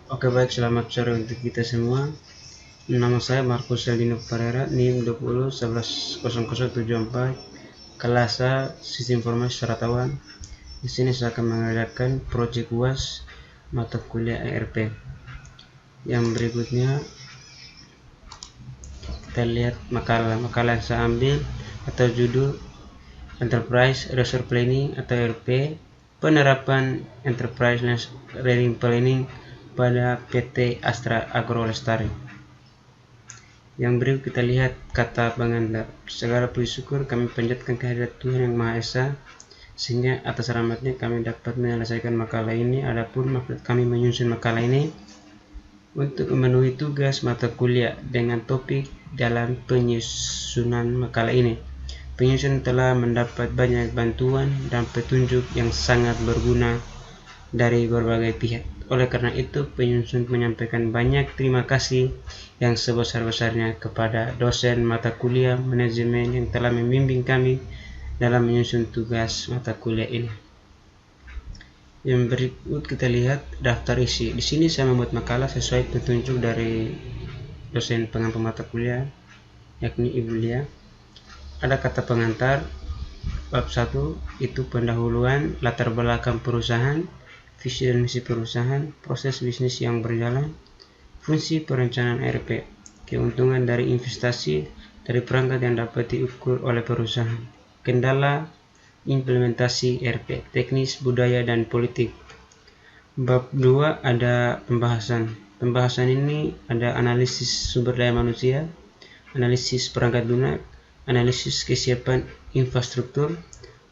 Oke baik, selamat sore untuk kita semua. Nama saya Marcus Aldino Pereira, NIM 20111074, kelas A, Sistem Informasi Pengetahuan. Di sini saya akan mengerjakan proyek UAS mata kuliah ERP. Yang berikutnya kita lihat makalah yang saya ambil atau judul Enterprise Resource Planning atau ERP, penerapan Enterprise Resource Planning pada PT Astra Agro Lestari. Yang berikut kita lihat kata pengantar. Segala puji syukur kami panjatkan kehadirat Tuhan Yang Maha Esa, sehingga atas rahmatnya kami dapat menyelesaikan makalah ini. Adapun maksud kami menyusun makalah ini untuk memenuhi tugas mata kuliah dengan topik dalam penyusunan makalah ini. Penyusun telah mendapat banyak bantuan dan petunjuk yang sangat berguna dari berbagai pihak. Oleh karena itu, penyusun menyampaikan banyak terima kasih yang sebesar-besarnya kepada dosen mata kuliah manajemen yang telah membimbing kami dalam menyusun tugas mata kuliah ini. Yang berikut kita lihat daftar isi. Di sini saya membuat makalah sesuai petunjuk dari dosen pengampu mata kuliah, yakni Ibu Lia. Ada kata pengantar. Bab 1 itu pendahuluan, latar belakang perusahaan, visi dan misi perusahaan, proses bisnis yang berjalan, fungsi perencanaan ERP, keuntungan dari investasi dari perangkat yang dapat diukur oleh perusahaan, kendala implementasi ERP, teknis, budaya, dan politik. Bab 2 ada pembahasan. Pembahasan ini ada analisis sumber daya manusia, analisis perangkat lunak, analisis kesiapan infrastruktur,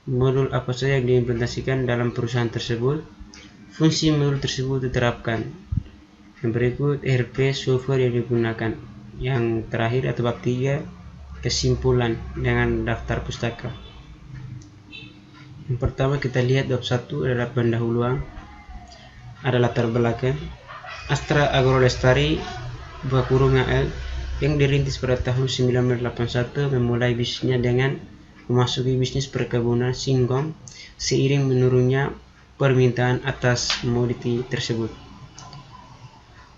modul apa saja yang diimplementasikan dalam perusahaan tersebut, fungsi modul tersebut diterapkan. Yang berikut ERP software yang digunakan. Yang terakhir atau bab 3 kesimpulan dengan daftar pustaka. Yang pertama kita lihat bab 1 adalah pendahuluan, ada latar belakang. Astra Agro Lestari (AL) yang dirintis pada tahun 1981 memulai bisnisnya dengan memasuki bisnis perkebunan singkong seiring menurunnya permintaan atas komoditi tersebut.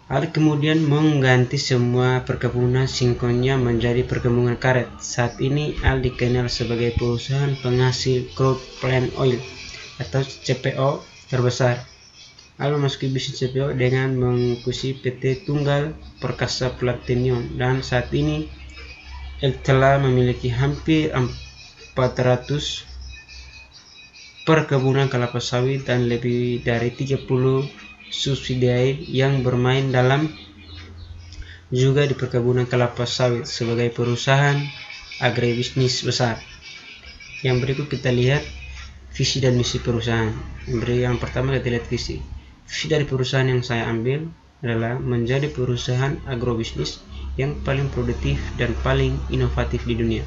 Hal kemudian mengganti semua perkebunan singkongnya menjadi perkebunan karet. Saat ini Al dikenal sebagai perusahaan penghasil crude palm oil atau CPO terbesar. Al memasuki bisnis CPO dengan mengukusi PT Tunggal Perkasa Platinum, dan saat ini Al telah memiliki hampir 400 perkebunan kelapa sawit dan lebih dari 30 subsidiary yang bermain dalam juga di perkebunan kelapa sawit sebagai perusahaan agribisnis besar. Yang berikut kita lihat visi dan misi perusahaan. Yang pertama kita lihat visi. Visi dari perusahaan yang saya ambil adalah menjadi perusahaan agrobisnis yang paling produktif dan paling inovatif di dunia.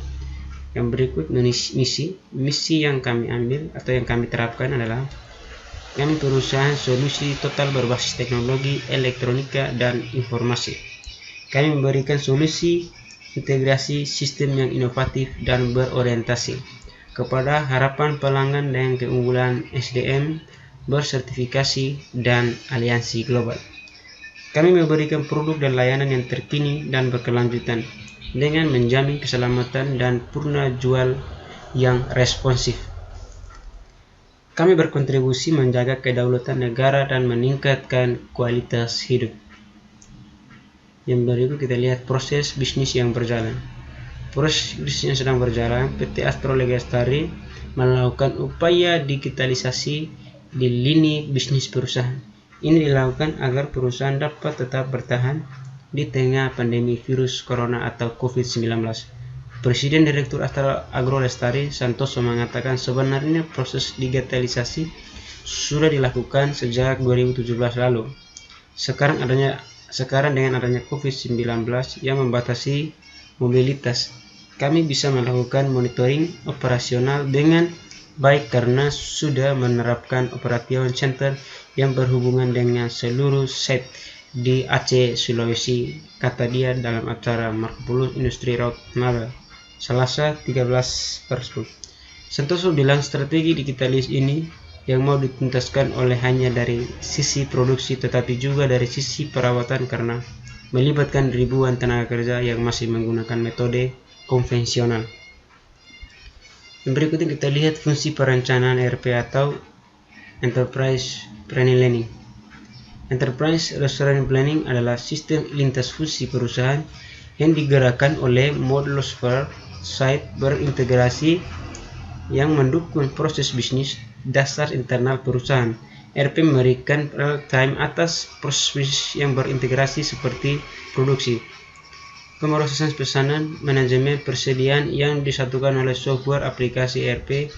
Yang berikut misi yang kami ambil atau yang kami terapkan adalah kami perusahaan solusi total berbasis teknologi elektronika dan informasi. Kami memberikan solusi integrasi sistem yang inovatif dan berorientasi kepada harapan pelanggan dengan keunggulan SDM bersertifikasi dan aliansi global. Kami memberikan produk dan layanan yang terkini dan berkelanjutan dengan menjamin keselamatan dan purna jual yang responsif. Kami berkontribusi menjaga kedaulatan negara dan meningkatkan kualitas hidup. Yang berikut kita lihat proses bisnis yang berjalan. Proses bisnis yang sedang berjalan, PT Astra Lestari melakukan upaya digitalisasi di lini bisnis perusahaan. Ini dilakukan agar perusahaan dapat tetap bertahan di tengah pandemi virus corona atau COVID-19. Presiden Direktur Astra Agro Lestari Santoso mengatakan sebenarnya proses digitalisasi sudah dilakukan sejak 2017 lalu. Sekarang dengan adanya COVID-19 yang membatasi mobilitas, kami bisa melakukan monitoring operasional dengan baik karena sudah menerapkan operation center yang berhubungan dengan seluruh site di Aceh, Sulawesi, kata dia dalam acara Marco Polo Industri Roadmap Selasa 13/10. Santoso bilang strategi digitalis ini yang mau dituntaskan oleh hanya dari sisi produksi tetapi juga dari sisi perawatan karena melibatkan ribuan tenaga kerja yang masih menggunakan metode konvensional. Yang berikutnya kita lihat fungsi perencanaan ERP atau Enterprise Planning. Enterprise Resource Planning adalah sistem lintas fungsi perusahaan yang digerakkan oleh modul site berintegrasi yang mendukung proses bisnis dasar internal perusahaan. ERP memberikan real time atas proses yang berintegrasi seperti produksi, pemrosesan pesanan, manajemen persediaan yang disatukan oleh software aplikasi ERP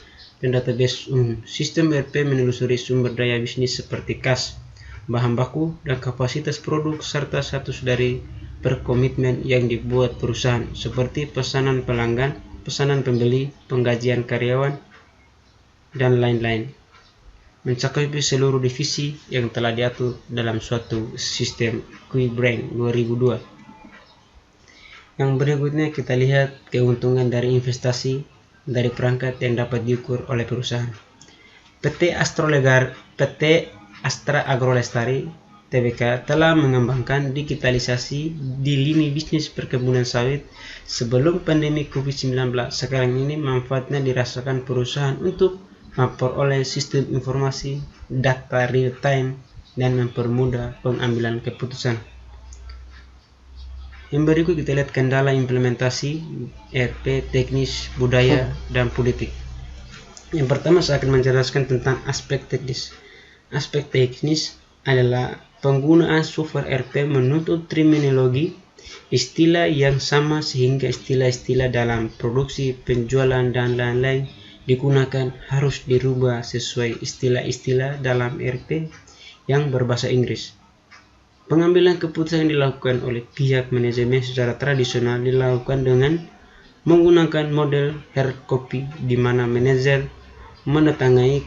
dan database umum. Sistem ERP menelusuri sumber daya bisnis seperti kas, bahan baku, dan kapasitas produk serta status dari berkomitmen yang dibuat perusahaan seperti pesanan pelanggan, pesanan pembeli, penggajian karyawan, dan lain-lain, mencakupi seluruh divisi yang telah diatur dalam suatu sistem Quibrain 2002. Yang berikutnya kita lihat keuntungan dari investasi dari perangkat yang dapat diukur oleh perusahaan. PT Astra Agrolestari Tbk telah mengembangkan digitalisasi di lini bisnis perkebunan sawit sebelum pandemi COVID-19. Sekarang ini manfaatnya dirasakan perusahaan untuk memperoleh sistem informasi, data real time, dan mempermudah pengambilan keputusan. Yang berikut kita lihat kendala implementasi ERP, teknis, budaya, dan politik. Yang pertama saya akan menjelaskan tentang aspek teknis. Aspek teknis adalah penggunaan software ERP menuntut terminologi istilah yang sama sehingga istilah-istilah dalam produksi, penjualan, dan lain-lain digunakan harus dirubah sesuai istilah-istilah dalam ERP yang berbahasa Inggris. Pengambilan keputusan yang dilakukan oleh pihak manajemen secara tradisional dilakukan dengan menggunakan model hard copy di mana manajer menandatangani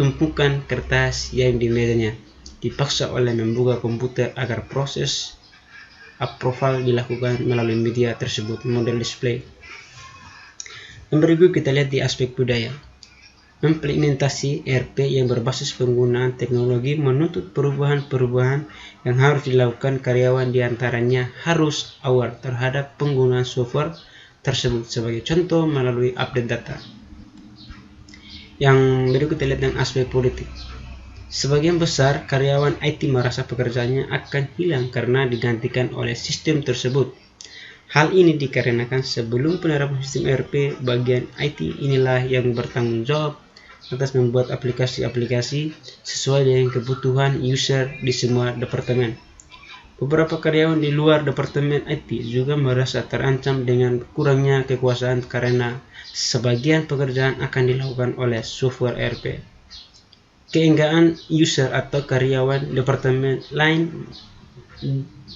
tumpukan kertas yang di mejanya, dipaksa oleh membuka komputer agar proses approval dilakukan melalui media tersebut, model display. Yang berikut kita lihat di aspek budaya. Implementasi ERP yang berbasis penggunaan teknologi menuntut perubahan-perubahan yang harus dilakukan karyawan, diantaranya harus aware terhadap penggunaan software tersebut, sebagai contoh melalui update data. Yang berikut kita lihat yang aspek politik. Sebagian besar karyawan IT merasa pekerjaannya akan hilang karena digantikan oleh sistem tersebut. Hal ini dikarenakan sebelum penerapan sistem ERP, bagian IT inilah yang bertanggung jawab atas membuat aplikasi-aplikasi sesuai dengan kebutuhan user di semua departemen. Beberapa karyawan di luar departemen IT juga merasa terancam dengan kurangnya kekuasaan karena sebagian pekerjaan akan dilakukan oleh software ERP. Keenggaan user atau karyawan departemen lain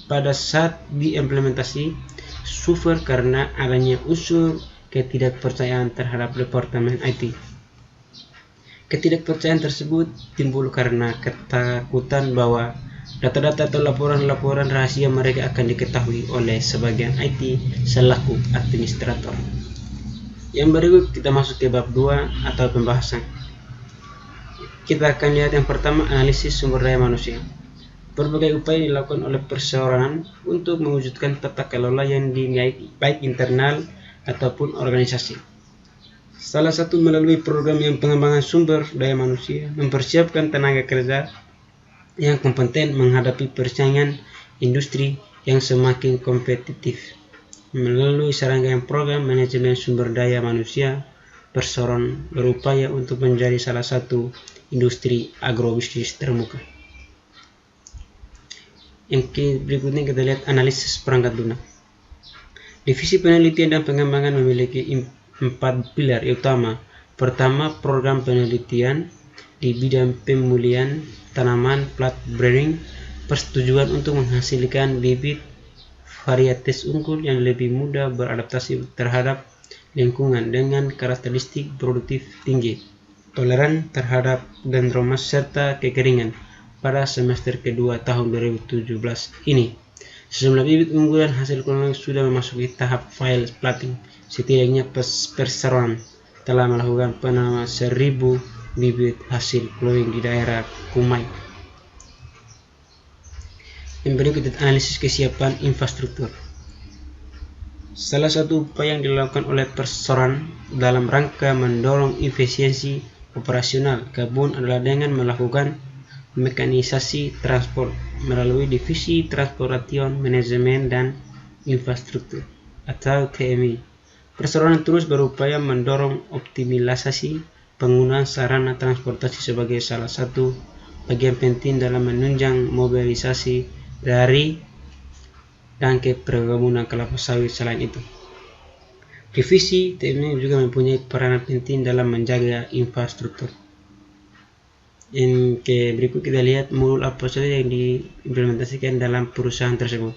pada saat diimplementasi software karena adanya unsur ketidakpercayaan terhadap departemen IT. Ketidakpercayaan tersebut timbul karena ketakutan bahwa data-data atau laporan-laporan rahasia mereka akan diketahui oleh sebagian IT selaku administrator. Yang berikut kita masuk ke bab 2 atau pembahasan. Kita akan lihat yang pertama, analisis sumber daya manusia. Berbagai upaya dilakukan oleh perseorangan untuk mewujudkan tata kelola yang dinilai baik internal ataupun organisasi. Salah satu melalui program yang pengembangan sumber daya manusia, mempersiapkan tenaga kerja yang kompeten menghadapi persaingan industri yang semakin kompetitif. Melalui serangkaian program manajemen sumber daya manusia, perseorangan berupaya untuk menjadi salah satu industri agrobisnis termuka. Yang berikutnya kita lihat analisis perangkat lunak. Divisi penelitian dan pengembangan memiliki 4 pilar utama. Pertama, program penelitian di bidang pemulihan tanaman plant breeding, persetujuan untuk menghasilkan bibit varietas unggul yang lebih mudah beradaptasi terhadap lingkungan dengan karakteristik produktif tinggi, toleran terhadap dendromas serta kekeringan. Pada semester kedua tahun 2017 ini, sejumlah bibit unggulan hasil koloni sudah memasuki tahap file plating. Setidaknya perseroan telah melakukan penanaman 1.000 bibit hasil plowing di daerah Kumai. Yang berikut analisis kesiapan infrastruktur. Salah satu upaya yang dilakukan oleh perseroan dalam rangka mendorong efisiensi operasional kebun adalah dengan melakukan mekanisasi transport melalui Divisi Transportation Manajemen dan Infrastruktur atau TMI. Perseroan terus berupaya mendorong optimalisasi penggunaan sarana transportasi sebagai salah satu bagian penting dalam menunjang mobilisasi dari dan ke perkebunan kelapa sawit. Selain itu, divisi TMI juga mempunyai peranan penting dalam menjaga infrastruktur. Yang berikut kita lihat modul apa saja yang diimplementasikan dalam perusahaan tersebut.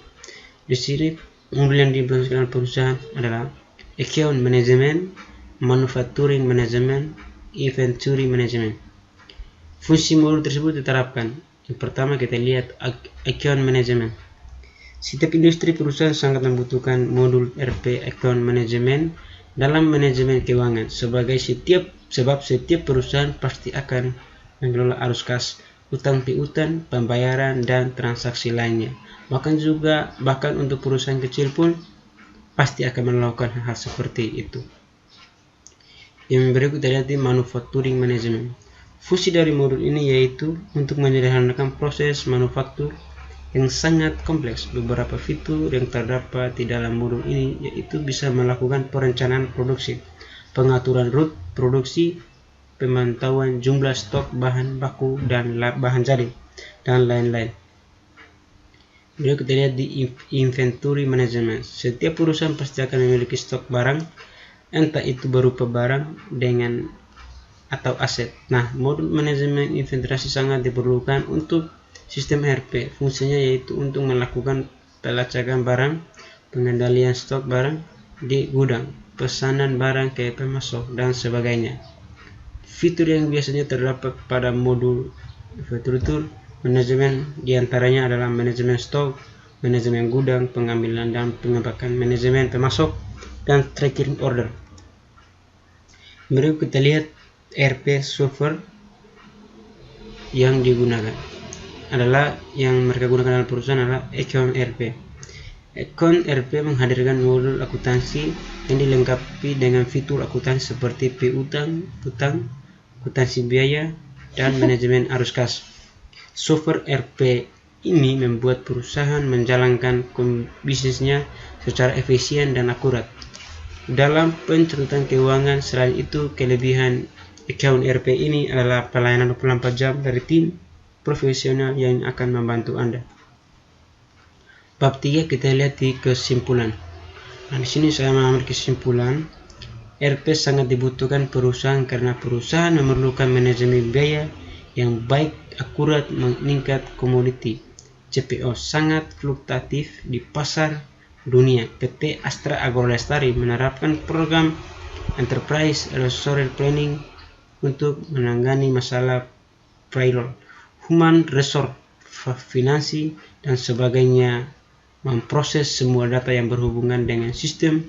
Di sini modul yang diimplementasikan dalam perusahaan adalah account management, manufacturing management, inventory management. Fungsi modul tersebut diterapkan. Yang pertama kita lihat account management. Setiap industri perusahaan sangat membutuhkan modul ERP account management dalam manajemen keuangan sebab setiap perusahaan pasti akan mengelola arus kas, utang piutang, pembayaran dan transaksi lainnya. Bahkan untuk perusahaan kecil pun pasti akan melakukan hal seperti itu. Yang berikut kita lihat di manufacturing management. Fungsi dari modul ini yaitu untuk menyederhanakan proses manufaktur yang sangat kompleks. Beberapa fitur yang terdapat di dalam modul ini yaitu bisa melakukan perencanaan produksi, pengaturan rute produksi, pemantauan jumlah stok bahan baku dan bahan jadi, dan lain-lain. Berikut kita lihat di inventory management. Setiap perusahaan pasti akan memiliki stok barang, entah itu berupa barang dengan atau aset. Nah, modul manajemen inventory sangat diperlukan untuk sistem ERP. Fungsinya yaitu untuk melakukan pelacakan barang, pengendalian stok barang di gudang, pesanan barang ke pemasok, dan sebagainya. Fitur yang biasanya terdapat pada modul infrastruktur manajemen diantaranya adalah manajemen stok, manajemen gudang, pengambilan dan pengepakan, manajemen pemasok, dan tracking order. Berikut kita lihat ERP software yang digunakan adalah yang mereka gunakan dalam perusahaan adalah Account ERP. Account ERP menghadirkan modul akuntansi yang dilengkapi dengan fitur akuntansi seperti piutang, akuntansi biaya, dan manajemen arus kas. Software ERP ini membuat perusahaan menjalankan bisnisnya secara efisien dan akurat dalam pencatatan keuangan. Selain itu, kelebihan account ERP ini adalah pelayanan 24 jam dari tim profesional yang akan membantu Anda. Bab 3 kita lihat di kesimpulan. Nah, di sini saya mengambil kesimpulan ERP sangat dibutuhkan perusahaan karena perusahaan memerlukan manajemen biaya yang baik, akurat, meningkat komoditi. CPO sangat fluktuatif di pasar dunia. PT Astra Agrolestari menerapkan program Enterprise Resource Planning untuk menangani masalah payroll, human resource, finansi, dan sebagainya, memproses semua data yang berhubungan dengan sistem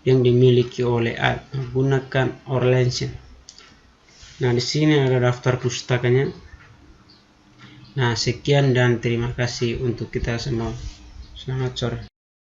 yang dimiliki oleh A menggunakan Orlension. Nah, di sini ada daftar pustakanya. Nah, sekian dan terima kasih untuk kita semua. Selamat sore.